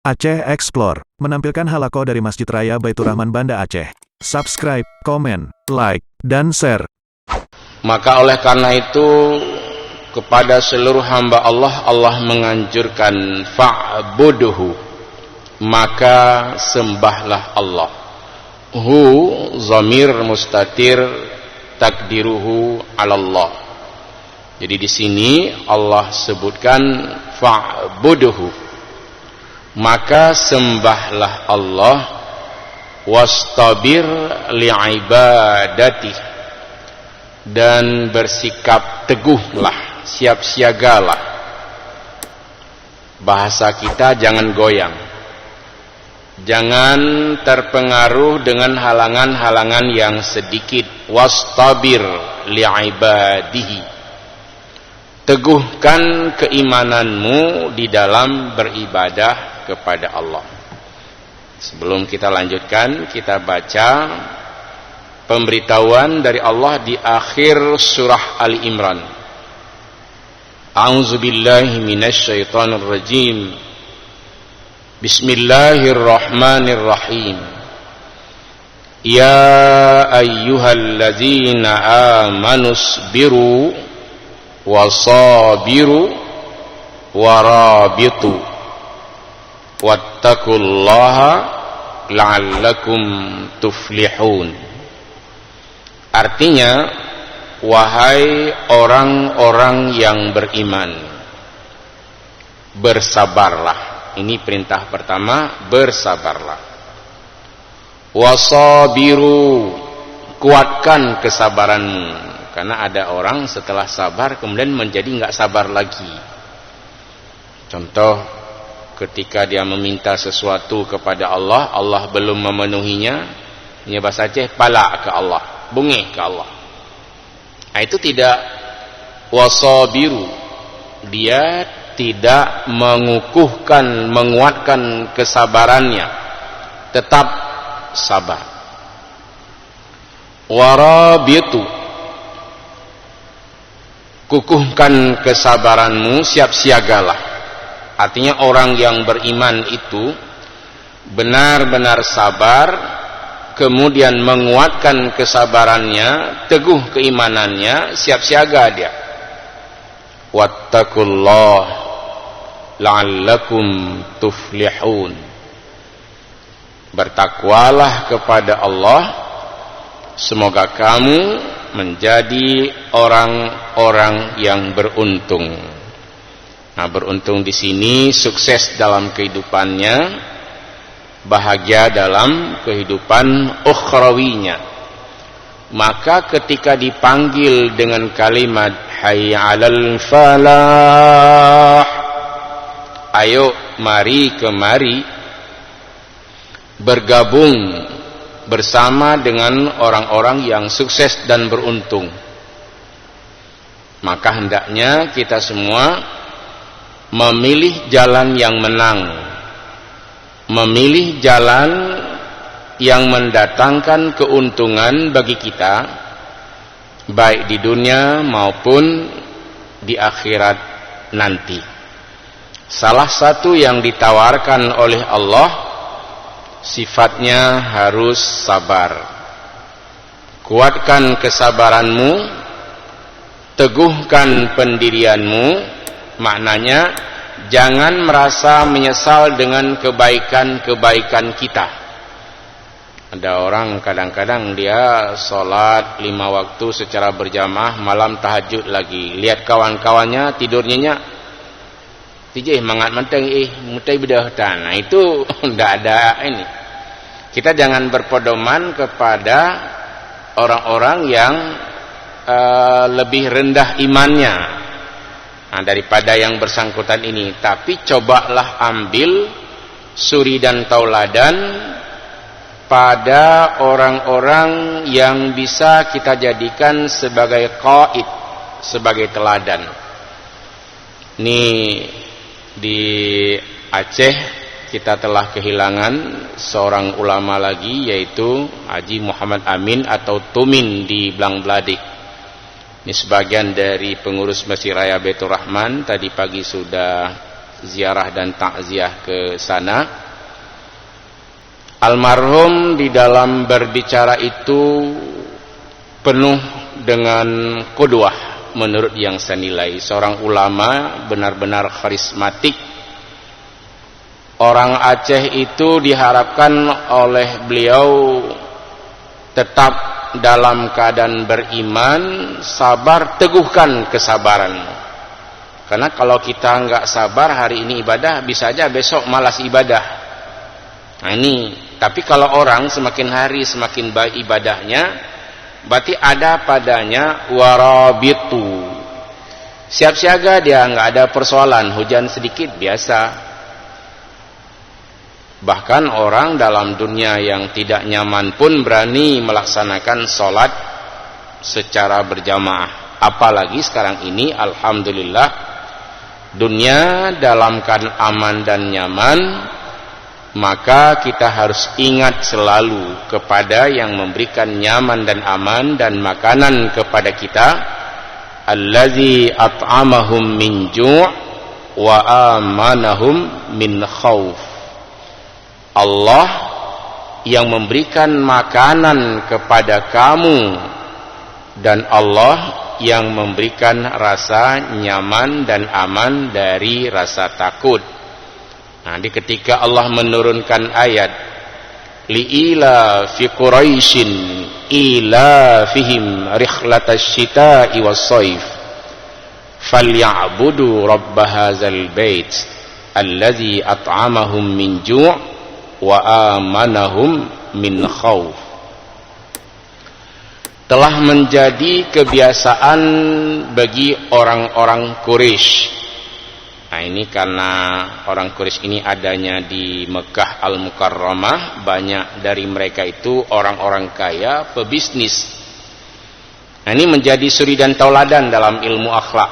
Aceh Explore menampilkan halaqah dari Masjid Raya Baitur Rahman Banda Aceh. Subscribe, komen, like, dan share. Maka oleh karena itu kepada seluruh hamba Allah, Allah menganjurkan fa'buduhu, maka sembahlah Allah. Hu zamir mustatir takdiruhu 'alallah. Jadi di sini Allah sebutkan fa'buduhu, maka sembahlah Allah, wastabir li'ibadati, dan bersikap teguhlah, siap siagalah. Bahasa kita jangan goyang, jangan terpengaruh dengan halangan-halangan yang sedikit. Wastabir li'ibadihi, teguhkan keimananmu di dalam beribadah kepada Allah. Sebelum kita lanjutkan, kita baca pemberitahuan dari Allah di akhir surah Ali Imran. A'udzubillahi minasyaitonir rajim. Bismillahirrahmanirrahim. Ya ayyuhalladzina amanusbiru wasabiru warabitu wattaqullaha la'allakum tuflihun. Artinya, wahai orang-orang yang beriman, bersabarlah. Ini perintah pertama, bersabarlah. Wasabiru, kuatkan kesabaranmu, karena ada orang setelah sabar kemudian menjadi nggak sabar lagi. Contoh, ketika dia meminta sesuatu kepada Allah, Allah belum memenuhinya, ini bahasa Aceh, pala ke Allah, bungih ke Allah. Nah, itu tidak wasabiru, dia tidak mengukuhkan, menguatkan kesabarannya, tetap sabar. Warabitu, kukuhkan kesabaranmu, siap siagalah. Artinya orang yang beriman itu benar-benar sabar, kemudian menguatkan kesabarannya, teguh keimanannya, siap siaga dia. Wattaqullah la'allakum tuflihun. Bertakwalah kepada Allah, semoga kamu menjadi orang-orang yang beruntung. Nah, beruntung di sini sukses dalam kehidupannya, bahagia dalam kehidupan ukhrawinya. Maka ketika dipanggil dengan kalimat hayya 'alal falah, ayo mari kemari, bergabung bersama dengan orang-orang yang sukses dan beruntung, maka hendaknya kita semua memilih jalan yang menang, memilih jalan yang mendatangkan keuntungan bagi kita, baik di dunia maupun di akhirat nanti. Salah satu yang ditawarkan oleh Allah, sifatnya harus sabar. Kuatkan kesabaranmu, teguhkan pendirianmu. Maknanya, jangan merasa menyesal dengan kebaikan-kebaikan kita. Ada orang kadang-kadang dia sholat 5 waktu secara berjamaah, malam tahajud lagi. Lihat kawan-kawannya tidurnya tijih mangat menteng mutai bedah tan. Nah, itu enggak ada ini. Kita jangan berpedoman kepada orang-orang yang lebih rendah imannya daripada yang bersangkutan ini. Tapi cobalah ambil suri dan tauladan pada orang-orang yang bisa kita jadikan sebagai qaid, sebagai teladan. Ini di Aceh kita telah kehilangan seorang ulama lagi, yaitu Haji Muhammad Amin atau Tumin di Blang Bladik. Ini sebagian dari pengurus Masjid Raya Baitur Rahman tadi pagi sudah ziarah dan takziah ke sana. Almarhum di dalam berbicara itu penuh dengan qudwah menurut yang saya nilai. Seorang ulama benar-benar karismatik. Orang Aceh itu diharapkan oleh beliau tetap dalam keadaan beriman, sabar, teguhkan kesabaranmu. Karena kalau kita nggak sabar hari ini ibadah, bisa aja besok malas ibadah. Nah ini, tapi kalau orang semakin hari semakin baik ibadahnya, berarti ada padanya warabitu. Siap siaga dia, nggak ada persoalan, hujan sedikit biasa. Bahkan orang dalam dunia yang tidak nyaman pun berani melaksanakan sholat secara berjamaah. Apalagi sekarang ini, alhamdulillah, dunia dalam keadaan aman dan nyaman. Maka kita harus ingat selalu kepada yang memberikan nyaman dan aman dan makanan kepada kita. Allazi at'amahum min ju' wa amanahum min khauf. Allah yang memberikan makanan kepada kamu dan Allah yang memberikan rasa nyaman dan aman dari rasa takut. Nah, di ketika Allah menurunkan ayat li'ila fi quraisyin ila fihim rihlatasy syita'i was-shaif falyabudu rabb hadzal bait allazi at'amahum min ju' wa amanahum min khauf. Telah menjadi kebiasaan bagi orang-orang Quraisy. Nah ini karena orang Quraisy ini adanya di Mekah Al-Mukarramah, banyak dari mereka itu orang-orang kaya, pebisnis. Nah ini menjadi suri dan tauladan dalam ilmu akhlak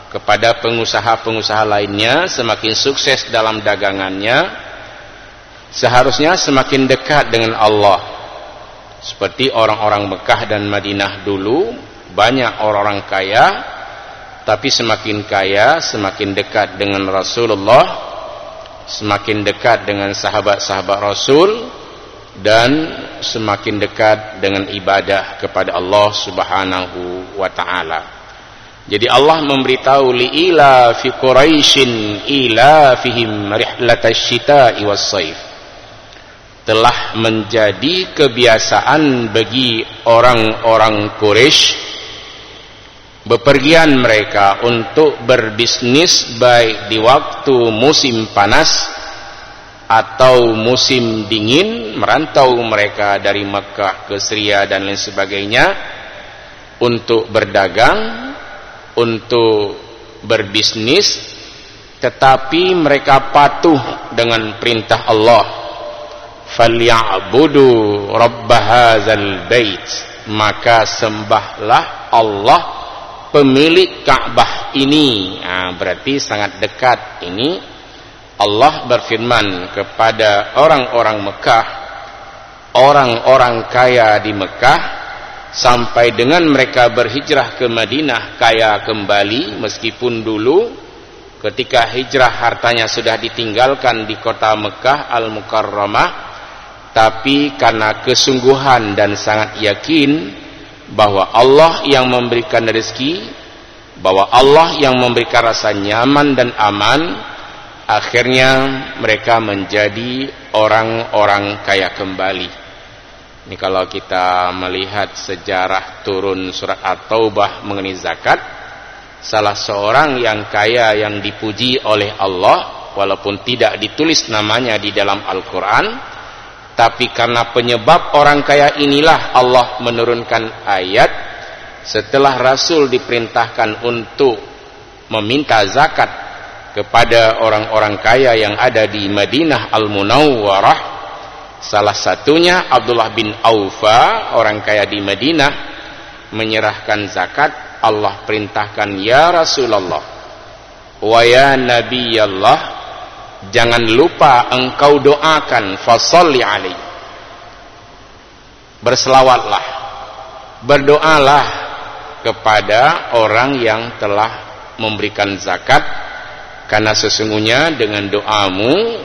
kepada pengusaha-pengusaha lainnya. Semakin sukses dalam dagangannya, seharusnya semakin dekat dengan Allah. Seperti orang-orang Mekah dan Madinah dulu, banyak orang-orang kaya, tapi semakin kaya semakin dekat dengan Rasulullah, semakin dekat dengan sahabat-sahabat Rasul, dan semakin dekat dengan ibadah kepada Allah Subhanahu wa ta'ala. Jadi Allah memberitahu li'ila fi quraisyin ila fihim rihlatasy syita'i was-shaif. Telah menjadi kebiasaan bagi orang-orang Quraisy bepergian mereka untuk berbisnis baik di waktu musim panas atau musim dingin. Merantau mereka dari Mekah ke Syria dan lain sebagainya untuk berdagang, untuk berbisnis, tetapi mereka patuh dengan perintah Allah. Falyabudu rabb hadzal bait, maka sembahlah Allah pemilik Ka'bah ini. Nah, berarti sangat dekat ini. Allah berfirman kepada orang-orang Mekah, orang-orang kaya di Mekah, sampai dengan mereka berhijrah ke Madinah kaya kembali, meskipun dulu ketika hijrah hartanya sudah ditinggalkan di kota Mekah Al-Mukarramah, tapi karena kesungguhan dan sangat yakin bahwa Allah yang memberikan rezeki, bahwa Allah yang memberikan rasa nyaman dan aman, akhirnya mereka menjadi orang-orang kaya kembali. Ini kalau kita melihat sejarah turun surat At-Taubah mengenai zakat, salah seorang yang kaya yang dipuji oleh Allah, walaupun tidak ditulis namanya di dalam Al-Quran, tapi karena penyebab orang kaya inilah Allah menurunkan ayat setelah Rasul diperintahkan untuk meminta zakat kepada orang-orang kaya yang ada di Madinah Al-Munawwarah. Salah satunya Abdullah bin Aufa, orang kaya di Madinah, menyerahkan zakat. Allah perintahkan, ya Rasulullah wa ya Nabiyallah, jangan lupa engkau doakan, fasalli alaihi, berselawatlah, berdoalah kepada orang yang telah memberikan zakat, Karena sesungguhnya dengan doamu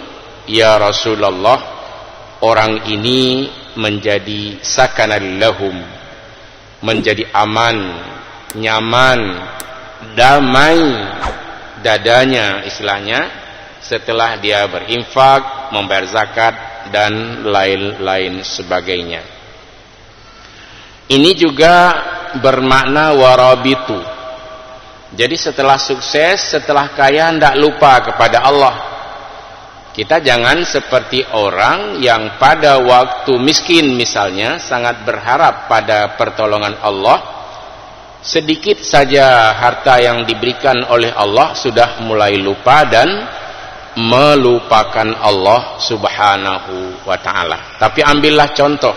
ya Rasulullah, orang ini menjadi sakanal lahum, menjadi aman, nyaman, damai dadanya istilahnya setelah dia berinfak, membayar zakat dan lain-lain sebagainya. Ini juga bermakna warabitu. Jadi setelah sukses, setelah kaya, hendak lupa kepada Allah. Kita jangan seperti orang yang pada waktu miskin misalnya sangat berharap pada pertolongan Allah. Sedikit saja harta yang diberikan oleh Allah sudah mulai lupa dan melupakan Allah subhanahu wa ta'ala. Tapi ambillah contoh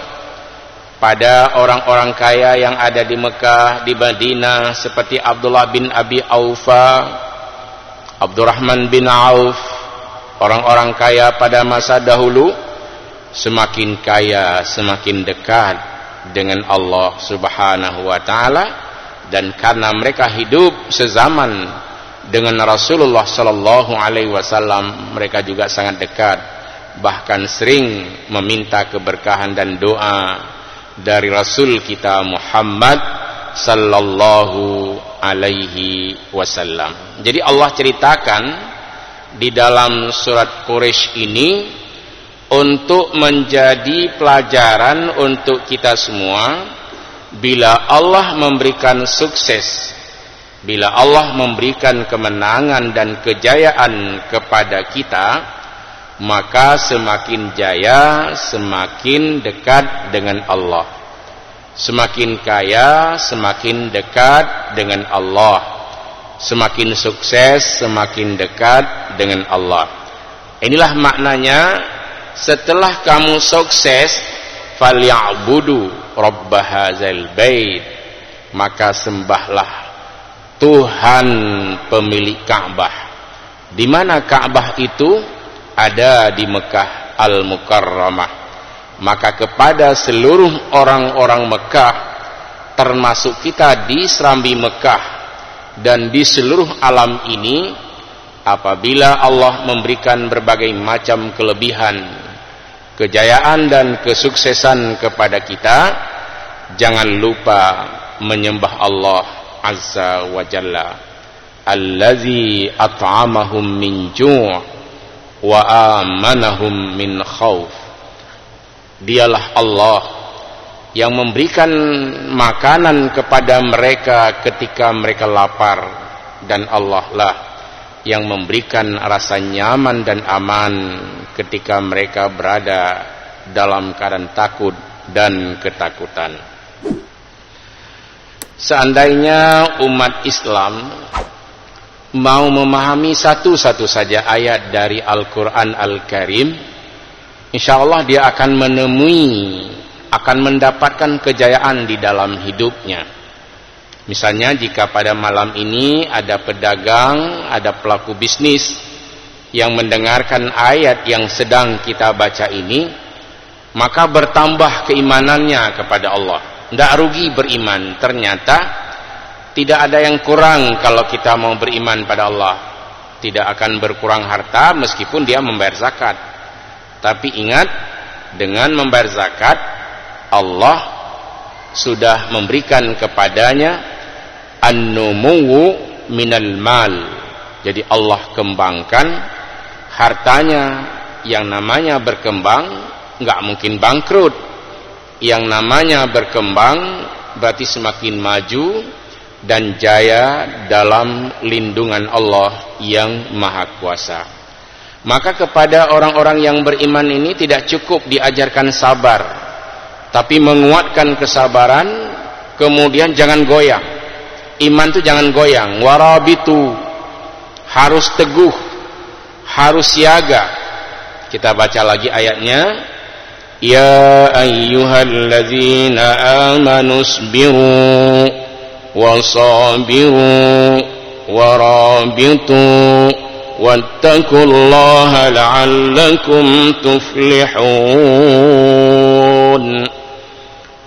pada orang-orang kaya yang ada di Mekah, di Madinah, seperti Abdullah bin Abi Aufa, Abdurrahman bin Auf, orang-orang kaya pada masa dahulu, semakin kaya semakin dekat dengan Allah subhanahu wa ta'ala, dan karena mereka hidup sezaman dengan Rasulullah sallallahu alaihi wasallam, mereka juga sangat dekat, bahkan sering meminta keberkahan dan doa dari Rasul kita Muhammad sallallahu alaihi wasallam. Jadi Allah ceritakan di dalam surat Quraisy ini untuk menjadi pelajaran untuk kita semua. Bila Allah memberikan sukses, bila Allah memberikan kemenangan dan kejayaan kepada kita, maka semakin jaya, semakin dekat dengan Allah. Semakin kaya, semakin dekat dengan Allah. Semakin sukses, semakin dekat dengan Allah. Inilah maknanya, setelah kamu sukses, falya'budu rabb hadzal bait, maka sembahlah Tuhan pemilik Ka'bah. Di mana Ka'bah itu? Ada di Mekah Al-Mukarramah. Maka kepada seluruh orang-orang Mekah, termasuk kita di Serambi Mekah dan di seluruh alam ini, apabila Allah memberikan berbagai macam kelebihan, kejayaan dan kesuksesan kepada kita, jangan lupa menyembah Allah Azza wa Jalla, allazi at'amahum min ju' wa amanahum min khauf. Dialah Allah yang memberikan makanan kepada mereka ketika mereka lapar, dan Allah lah yang memberikan rasa nyaman dan aman ketika mereka berada dalam keadaan takut dan ketakutan. Seandainya umat Islam mau memahami satu-satu saja ayat dari Al-Quran Al-Karim, insyaallah dia akan akan mendapatkan kejayaan di dalam hidupnya. Misalnya jika pada malam ini ada pedagang, ada pelaku bisnis yang mendengarkan ayat yang sedang kita baca ini, maka bertambah keimanannya kepada Allah. Tidak rugi beriman, ternyata tidak ada yang kurang kalau kita mau beriman pada Allah. Tidak akan berkurang harta meskipun dia membayar zakat. Tapi ingat, dengan membayar zakat, Allah sudah memberikan kepadanya an-numuwu minal mal. Jadi Allah kembangkan hartanya. Yang namanya berkembang nggak mungkin bangkrut. Yang namanya berkembang berarti semakin maju dan jaya dalam lindungan Allah yang Maha Kuasa. Maka kepada orang-orang yang beriman ini tidak cukup diajarkan sabar, tapi menguatkan kesabaran, kemudian jangan goyang. Iman itu jangan goyang. Warabitu, harus teguh, harus siaga. Kita baca lagi ayatnya. Ya ayyuhalladzina amanu isbiru wasabiru warabitu wattaqullaha la'allakum tuflihun.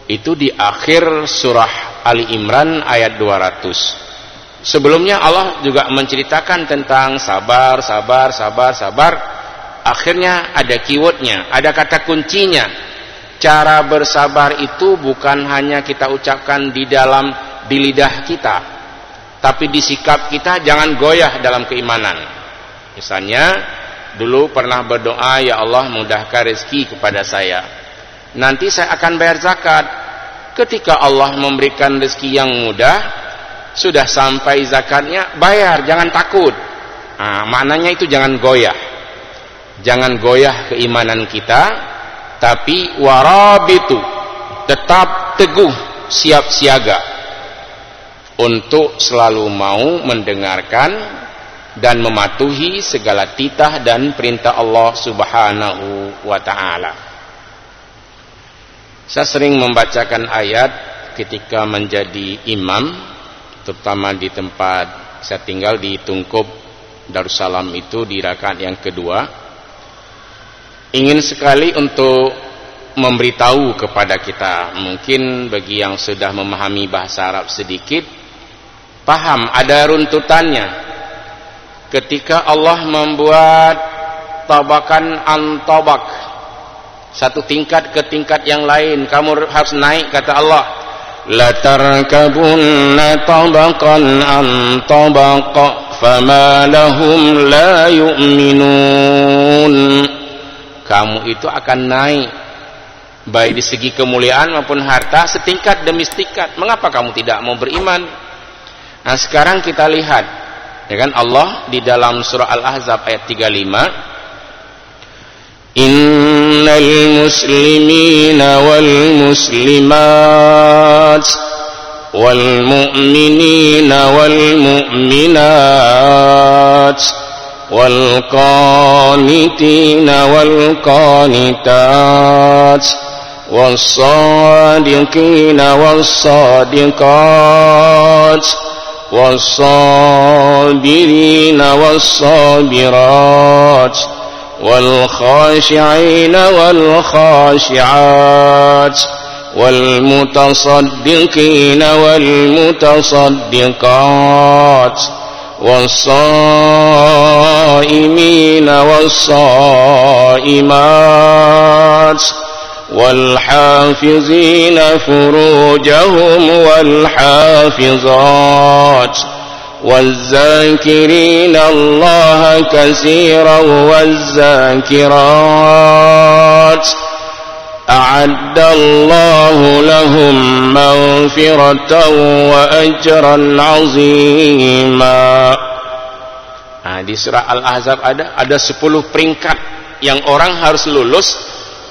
Itu di akhir surah Ali Imran ayat 200. Sebelumnya Allah juga menceritakan tentang sabar. Akhirnya ada keywordnya, ada kata kuncinya. Cara bersabar itu bukan hanya kita ucapkan di lidah kita, tapi di sikap kita jangan goyah dalam keimanan. Misalnya dulu pernah berdoa, ya Allah mudahkan rezeki kepada saya, nanti saya akan bayar zakat. Ketika Allah memberikan rezeki yang mudah, sudah sampai zakatnya, bayar, jangan takut. Maknanya itu jangan goyah. Jangan goyah keimanan kita, tapi warabitu, tetap teguh, siap siaga untuk selalu mau mendengarkan dan mematuhi segala titah dan perintah Allah Subhanahu wa ta'ala. Saya sering membacakan ayat ketika menjadi imam, terutama di tempat saya tinggal di Tungkup Darussalam itu di rakaat yang kedua. Ingin sekali untuk memberitahu kepada kita, mungkin bagi yang sudah memahami bahasa Arab sedikit, paham ada runtutannya. Ketika Allah membuat tabakan an tabak, satu tingkat ke tingkat yang lain, kamu harus naik, kata Allah, la tarkabunna tabaqan an tabaq fama lahum la yu'minun. Kamu itu akan naik baik di segi kemuliaan maupun harta setingkat demi setingkat. Mengapa kamu tidak mau beriman? Nah, sekarang kita lihat, ya kan, Allah di dalam surah Al-Ahzab ayat 35, innal muslimina wal muslimat wal mu'minina wal mu'minat wal qanitina wal qanitat was sadiqina was sadiqat was sabirina was sabirat wal khashi'ina wal khashi'at wal mutasaddiqina wal mutasaddiqat والصائمين والصائمات والحافظين فروجهم والحافظات والذاكرين الله كثيرا والذاكرات أعد الله لهم مغفرة وأجرا عظيما. Di surah Al-Ahzab ada 10 peringkat yang orang harus lulus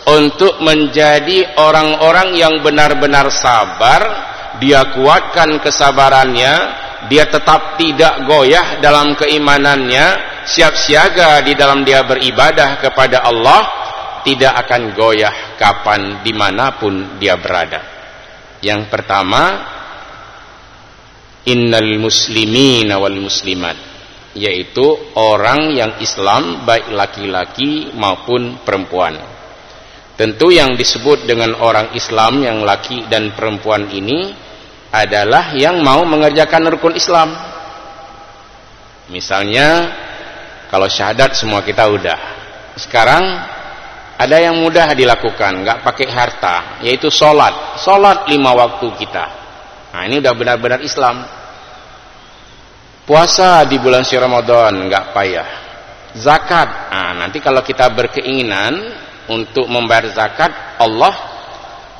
untuk menjadi orang-orang yang benar-benar sabar. Dia kuatkan kesabarannya, dia tetap tidak goyah dalam keimanannya, siap siaga di dalam dia beribadah kepada Allah, tidak akan goyah kapan dimanapun dia berada. Yang pertama, innal muslimina wal muslimat, yaitu orang yang Islam baik laki-laki maupun perempuan. Tentu yang disebut dengan orang Islam yang laki dan perempuan ini adalah yang mau mengerjakan rukun Islam. Misalnya kalau syahadat semua kita udah, sekarang ada yang mudah dilakukan, nggak pakai harta, yaitu sholat 5 waktu kita. Nah, ini udah benar-benar Islam. Puasa di bulan suci Ramadan, nggak payah. Zakat, nah, nanti kalau kita berkeinginan untuk membayar zakat, Allah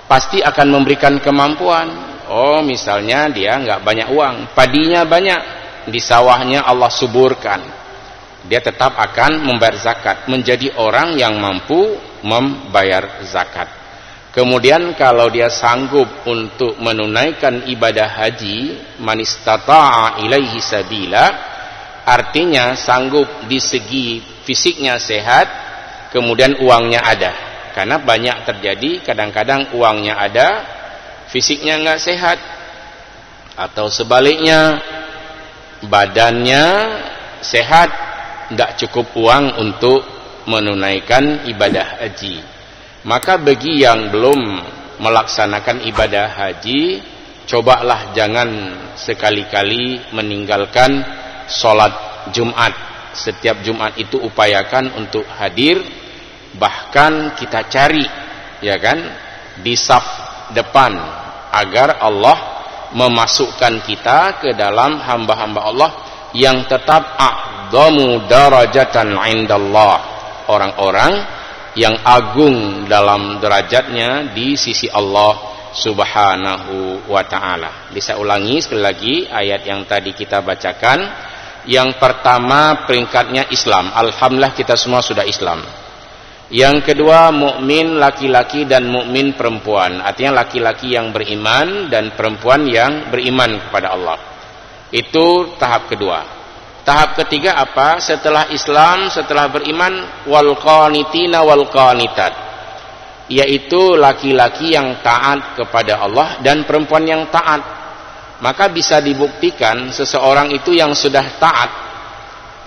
pasti akan memberikan kemampuan. Oh, misalnya dia nggak banyak uang, padinya banyak, di sawahnya Allah suburkan, dia tetap akan membayar zakat, menjadi orang yang mampu membayar zakat. Kemudian kalau dia sanggup untuk menunaikan ibadah haji, man istata'a ilaihi sabila, artinya sanggup di segi fisiknya sehat, kemudian uangnya ada. Karena banyak terjadi kadang-kadang uangnya ada, fisiknya nggak sehat, atau sebaliknya badannya sehat, nggak cukup uang untuk menunaikan ibadah haji. Maka bagi yang belum melaksanakan ibadah haji, cobalah jangan sekali-kali meninggalkan sholat Jumat. Setiap Jumat itu upayakan untuk hadir, bahkan kita cari, ya kan, di saf depan agar Allah memasukkan kita ke dalam hamba-hamba Allah yang tetap a'dhamu darajatan indallah, orang-orang yang agung dalam derajatnya di sisi Allah Subhanahu wa ta'ala. Bisa ulangi sekali lagi ayat yang tadi kita bacakan. Yang pertama peringkatnya Islam, alhamdulillah kita semua sudah Islam. Yang kedua mukmin laki-laki dan mukmin perempuan, artinya laki-laki yang beriman dan perempuan yang beriman kepada Allah. Itu tahap kedua. Tahap ketiga apa? Setelah Islam, setelah beriman, wal qanitina wal qanitat, yaitu laki-laki yang taat kepada Allah dan perempuan yang taat. Maka bisa dibuktikan seseorang itu yang sudah taat,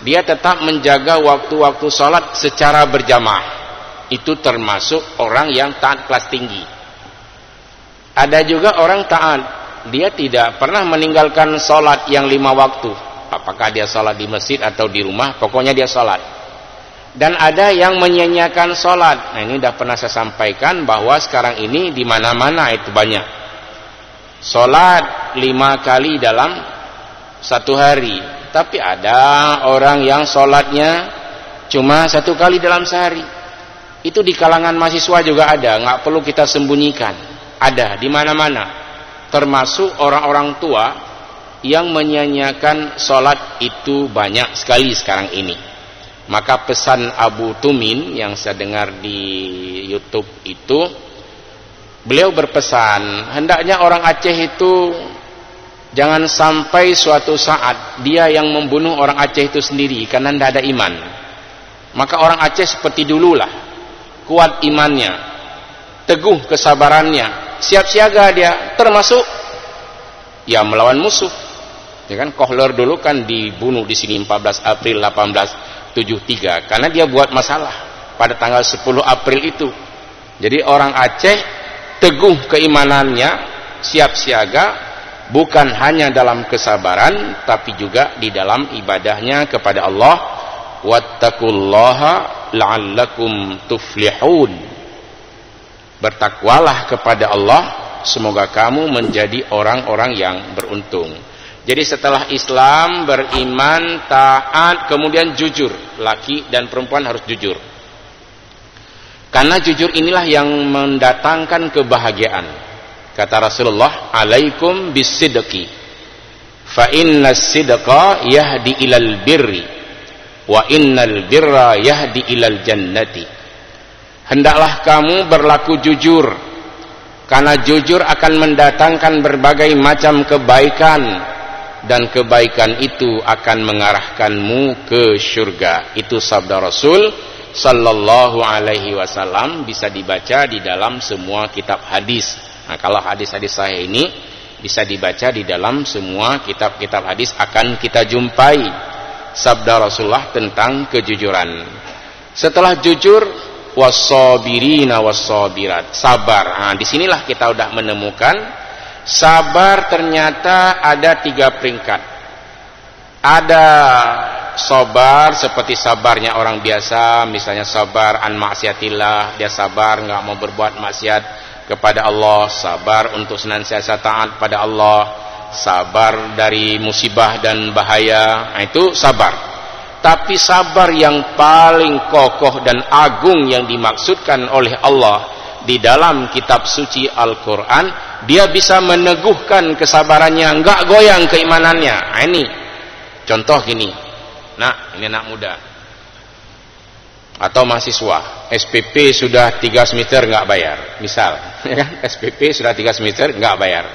dia tetap menjaga waktu-waktu sholat secara berjamaah. Itu termasuk orang yang taat kelas tinggi. Ada juga orang taat, dia tidak pernah meninggalkan sholat yang 5 waktu. Apakah dia sholat di masjid atau di rumah, pokoknya dia sholat. Dan ada yang menyanyiakan sholat. Nah, ini sudah pernah saya sampaikan bahwa sekarang ini di mana-mana itu banyak. Sholat 5 kali dalam satu hari. Tapi ada orang yang sholatnya cuma 1 kali dalam sehari. Itu di kalangan mahasiswa juga ada, nggak perlu kita sembunyikan. Ada di mana-mana. Termasuk orang-orang tua yang menyanyiakan sholat itu banyak sekali sekarang ini. Maka pesan Abu Tumin yang saya dengar di YouTube itu, beliau berpesan, hendaknya orang Aceh itu jangan sampai suatu saat dia yang membunuh orang Aceh itu sendiri karena tidak ada iman. Maka orang Aceh seperti dululah, kuat imannya, teguh kesabarannya, siap siaga dia, termasuk ya melawan musuh. Ya kan, Kohler dulu kan dibunuh di sini 14 April 1873 karena dia buat masalah pada tanggal 10 April itu. Jadi orang Aceh teguh keimanannya, siap siaga, bukan hanya dalam kesabaran tapi juga di dalam ibadahnya kepada Allah. Wattaqullaha la'allakum tuflihun. Bertakwalah kepada Allah, semoga kamu menjadi orang-orang yang beruntung. Jadi setelah Islam, beriman, taat, kemudian jujur. Laki dan perempuan harus jujur. Karena jujur inilah yang mendatangkan kebahagiaan. Kata Rasulullah, alaikum bisidqi, fa innas sidqa yahdi ilal birri, wa innal birra yahdi ilal jannati. Hendaklah kamu berlaku jujur, karena jujur akan mendatangkan berbagai macam kebaikan, dan kebaikan itu akan mengarahkanmu ke surga. Itu sabda Rasul sallallahu alaihi wasallam, bisa dibaca di dalam semua kitab hadis. Nah, kalau hadis-hadis sahih ini bisa dibaca di dalam semua kitab-kitab hadis, akan kita jumpai sabda Rasulullah tentang kejujuran. Setelah jujur, was-sabirina was-sabirat, sabar. Nah, disinilah kita udah menemukan sabar ternyata ada 3 peringkat. Ada sabar seperti sabarnya orang biasa, misalnya sabar an maksiatillah, dia sabar nggak mau berbuat maksiat kepada Allah, sabar untuk senantiasa taat pada Allah, sabar dari musibah dan bahaya. Nah, itu sabar. Tapi sabar yang paling kokoh dan agung yang dimaksudkan oleh Allah di dalam kitab suci Al-Quran, dia bisa meneguhkan kesabarannya, enggak goyang keimanannya. Nah, ini contoh gini. Nah, ini anak muda atau mahasiswa, SPP sudah 3 semester enggak bayar, misal, ya kan? SPP sudah 3 semester enggak bayar.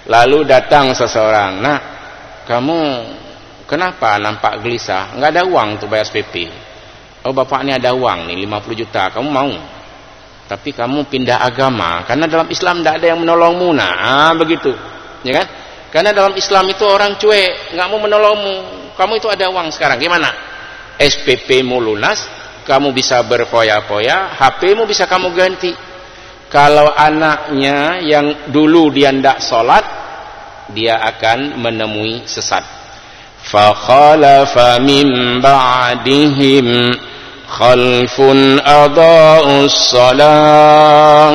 Lalu datang seseorang, "Nah, kamu kenapa nampak gelisah? Enggak ada uang untuk bayar SPP." "Oh, bapak ini ada uang nih 50 juta, kamu mau? Tapi kamu pindah agama, karena dalam Islam tidak ada yang menolongmu." Nah, begitu, ya kan? Karena dalam Islam itu orang cuek, nggak mau menolongmu. Kamu itu ada uang sekarang, gimana? SPP-mu lunas, kamu bisa berfoya-foya, HP-mu bisa kamu ganti. Kalau anaknya yang dulu dia tidak sholat, dia akan menemui sesat. Fa khalafa min ba'dihim khalfun adaa'us shalah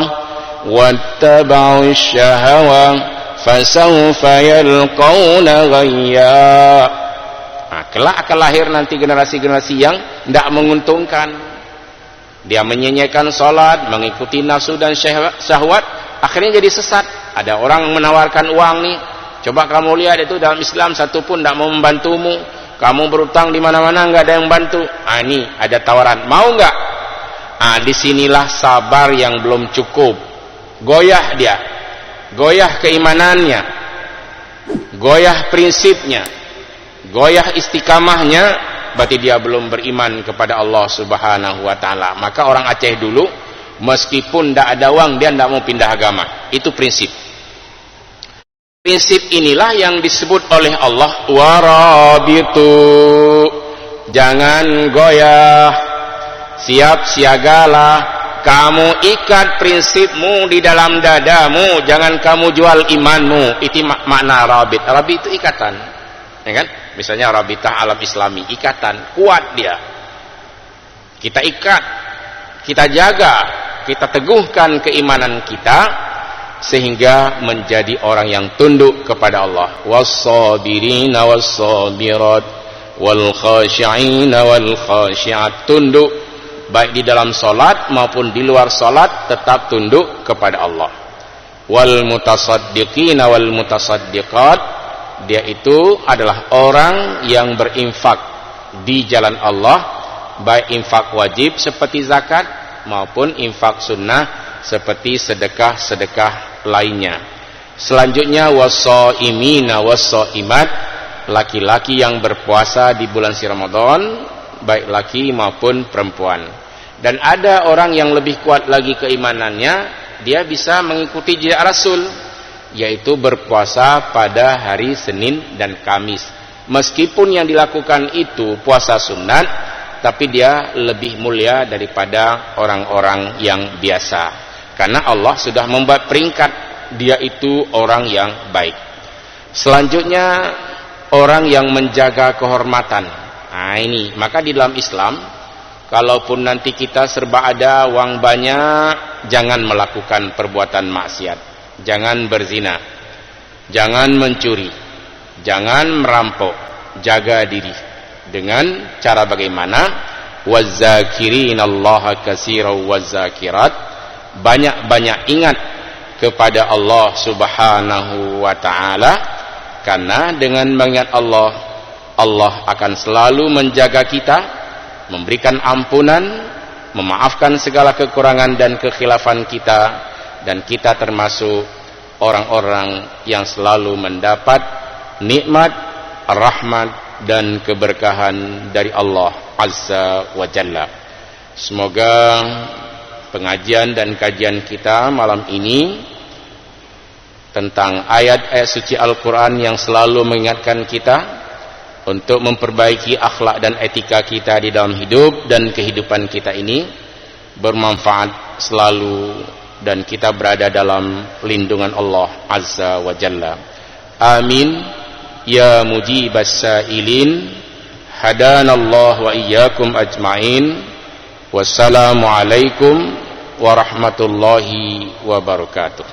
wattaba'us syahawat fasawfa yalqawna ghayya. Kelak akan lahir nanti generasi-generasi yang tidak menguntungkan. Dia menyanyikan salat, mengikuti nafsu dan syahwat, akhirnya jadi sesat. Ada orang menawarkan uang nih, coba kamu lihat itu dalam Islam satu pun tidak mau membantumu. Kamu berutang di mana-mana nggak ada yang bantu. Ini ada tawaran, mau nggak? Disinilah sabar yang belum cukup. Goyah dia, goyah keimanannya, goyah prinsipnya, goyah istiqamahnya, berarti dia belum beriman kepada Allah Subhanahu wa taala. Maka orang Aceh dulu meskipun tidak ada uang dia tidak mau pindah agama. Itu prinsip. Prinsip inilah yang disebut oleh Allah warabitu. Jangan goyah, siap siagalah. Kamu ikat prinsipmu di dalam dadamu, jangan kamu jual imanmu. Itu makna rabit. Rabit itu ikatan, ya kan? Misalnya rabitah alam islami, ikatan, kuat dia. Kita ikat, kita jaga, kita teguhkan keimanan kita sehingga menjadi orang yang tunduk kepada Allah. Was-sabirina was-sabirat wal khashi'ina wal khashi'at. Tunduk baik di dalam salat maupun di luar salat, tetap tunduk kepada Allah. Wal mutasaddiqina wal mutasaddiqat. Dia itu adalah orang yang berinfak di jalan Allah, baik infak wajib seperti zakat maupun infak sunnah seperti sedekah-sedekah lainnya. Selanjutnya wasaimina wasaimat, laki-laki yang berpuasa di bulan si Ramadan, baik laki maupun perempuan. Dan ada orang yang lebih kuat lagi keimanannya, dia bisa mengikuti jejak Rasul, yaitu berpuasa pada hari Senin dan Kamis. Meskipun yang dilakukan itu puasa sunat, tapi dia lebih mulia daripada orang-orang yang biasa. Karena Allah sudah membuat peringkat, dia itu orang yang baik. Selanjutnya orang yang menjaga kehormatan. Ini, maka di dalam Islam, kalaupun nanti kita serba ada, uang banyak, jangan melakukan perbuatan maksiat. Jangan berzina, jangan mencuri, jangan merampok, jaga diri. Dengan cara bagaimana? Wazakirinallaha katsiran wazakirat, banyak-banyak ingat kepada Allah Subhanahu wa taala, karena dengan mengingat Allah, Allah akan selalu menjaga kita, memberikan ampunan, memaafkan segala kekurangan dan kekhilafan kita, dan kita termasuk orang-orang yang selalu mendapat nikmat, rahmat dan keberkahan dari Allah Azza wa Jalla. Semoga pengajian dan kajian kita malam ini tentang ayat-ayat suci Al-Quran yang selalu mengingatkan kita untuk memperbaiki akhlak dan etika kita di dalam hidup dan kehidupan kita ini bermanfaat selalu, dan kita berada dalam lindungan Allah Azza wa Jalla. Amin. Ya mujibas sa'ilin, hadanallahu wa iyyakum ajma'in. Wassalamualaikum warahmatullahi wabarakatuh.